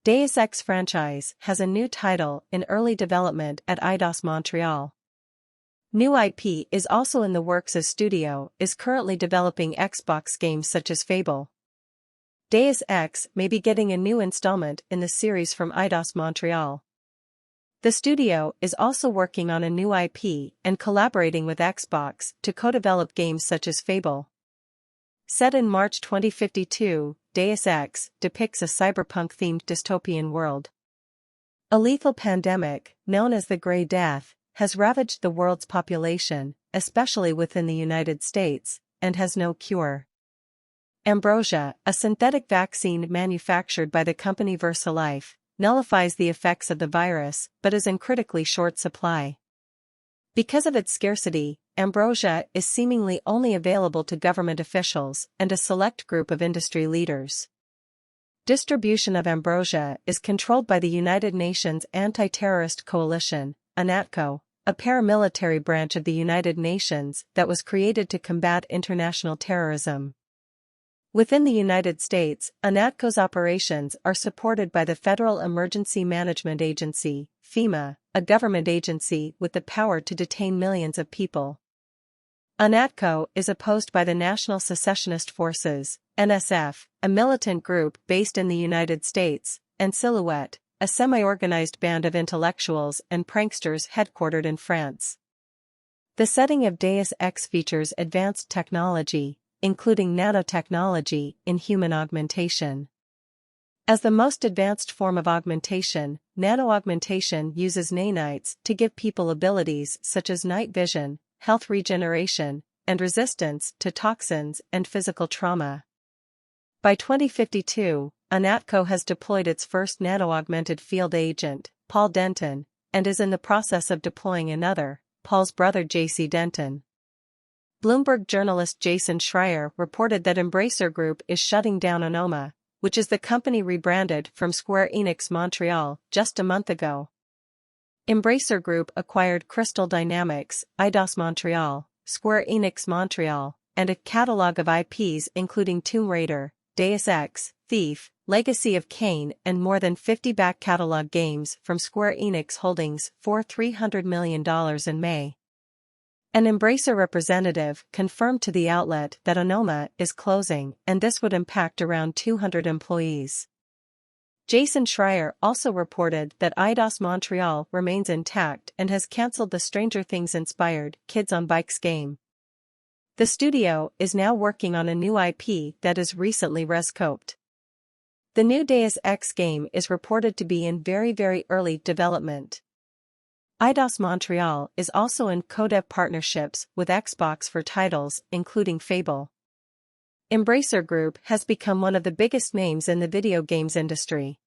Deus Ex franchise has a new title in early development at Eidos Montreal. New IP is also in the works as studio is currently developing Xbox games such as Fable. Deus Ex may be getting a new installment in the series from Eidos Montreal. The studio is also working on a new IP and collaborating with Xbox to co-develop games such as Fable. Set in March 2052, Deus Ex depicts a cyberpunk-themed dystopian world. A lethal pandemic, known as the Grey Death, has ravaged the world's population, especially within the United States, and has no cure. Ambrosia, a synthetic vaccine manufactured by the company VersaLife, nullifies the effects of the virus but is in critically short supply. Because of its scarcity, Ambrosia is seemingly only available to government officials and a select group of industry leaders. Distribution of Ambrosia is controlled by the United Nations Anti-Terrorist Coalition, UNATCO, a paramilitary branch of the United Nations that was created to combat international terrorism. Within the United States, UNATCO's operations are supported by the Federal Emergency Management Agency, FEMA, a government agency with the power to detain millions of people. UNATCO is opposed by the National Secessionist Forces, NSF, a militant group based in the United States, and Silhouette, a semi-organized band of intellectuals and pranksters headquartered in France. The setting of Deus Ex features advanced technology, including nanotechnology in human augmentation. As the most advanced form of augmentation, nano-augmentation uses nanites to give people abilities such as night vision, health regeneration, and resistance to toxins and physical trauma. By 2052, UNATCO has deployed its first nano-augmented field agent, Paul Denton, and is in the process of deploying another, Paul's brother JC Denton. Bloomberg journalist Jason Schreier reported that Embracer Group is shutting down Onoma, which is the company rebranded from Square Enix Montreal just a month ago. Embracer Group acquired Crystal Dynamics, Eidos Montreal, Square Enix Montreal, and a catalog of IPs including Tomb Raider, Deus Ex, Thief, Legacy of Kain and more than 50 back catalog games from Square Enix Holdings for $300 million in May. An Embracer representative confirmed to the outlet that Onoma is closing and this would impact around 200 employees. Jason Schreier also reported that Eidos Montreal remains intact and has cancelled the Stranger Things-inspired Kids on Bikes game. The studio is now working on a new IP that is recently rescoped. The new Deus Ex game is reported to be in very early development. Eidos Montreal is also in co-dev partnerships with Xbox for titles including Fable. Embracer Group has become one of the biggest names in the video games industry.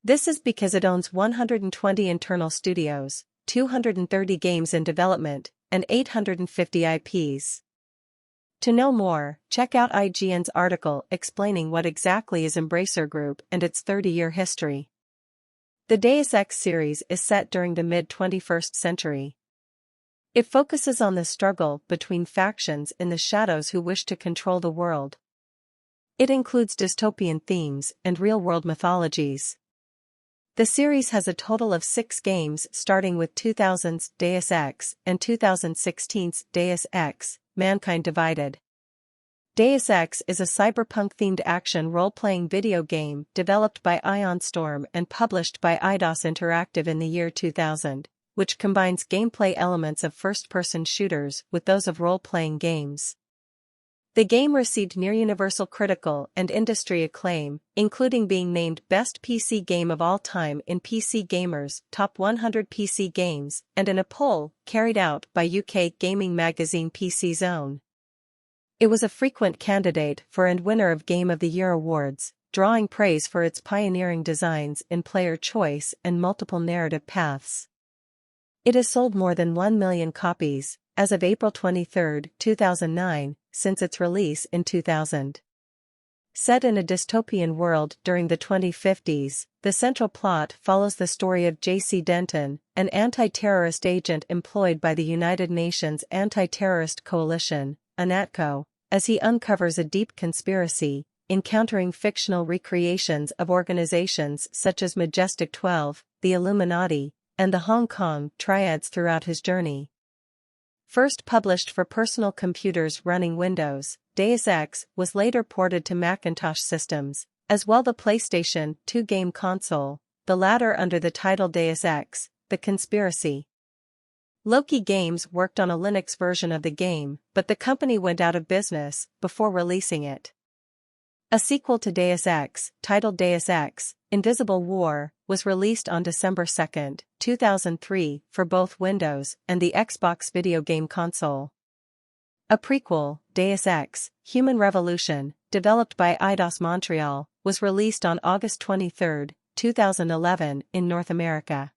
This is because it owns 120 internal studios, 230 games in development, and 850 IPs. To know more, check out IGN's article explaining what exactly is Embracer Group and its 30-year history. The Deus Ex series is set during the mid-21st century. It focuses on the struggle between factions in the shadows who wish to control the world. It includes dystopian themes and real-world mythologies. The series has a total of 6 games starting with 2000's Deus Ex and 2016's Deus Ex, Mankind Divided. Deus Ex is a cyberpunk-themed action role-playing video game developed by Ion Storm and published by Eidos Interactive in the year 2000, which combines gameplay elements of first-person shooters with those of role-playing games. The game received near-universal critical and industry acclaim, including being named Best PC Game of All Time in PC Gamer's Top 100 PC Games and in a poll carried out by UK gaming magazine PC Zone. It was a frequent candidate for and winner of Game of the Year awards, drawing praise for its pioneering designs in player choice and multiple narrative paths. It has sold more than 1 million copies, as of April 23, 2009, since its release in 2000. Set in a dystopian world during the 2050s, the central plot follows the story of JC Denton, an anti-terrorist agent employed by the United Nations Anti-Terrorist Coalition, UNATCO, as he uncovers a deep conspiracy, encountering fictional recreations of organizations such as Majestic 12, the Illuminati, and the Hong Kong Triads throughout his journey. First published for personal computers running Windows, Deus Ex was later ported to Macintosh systems, as well the PlayStation 2 game console, the latter under the title Deus Ex: The Conspiracy. Loki Games worked on a Linux version of the game, but the company went out of business before releasing it. A sequel to Deus Ex, titled Deus Ex: Invisible War, was released on December 2, 2003 for both Windows and the Xbox video game console. A prequel, Deus Ex: Human Revolution, developed by Eidos Montreal, was released on August 23, 2011 in North America.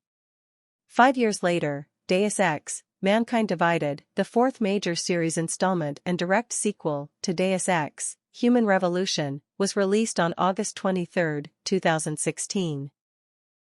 5 years later, Deus Ex: Mankind Divided, the fourth major series installment and direct sequel to Deus Ex: Human Revolution, was released on August 23, 2016.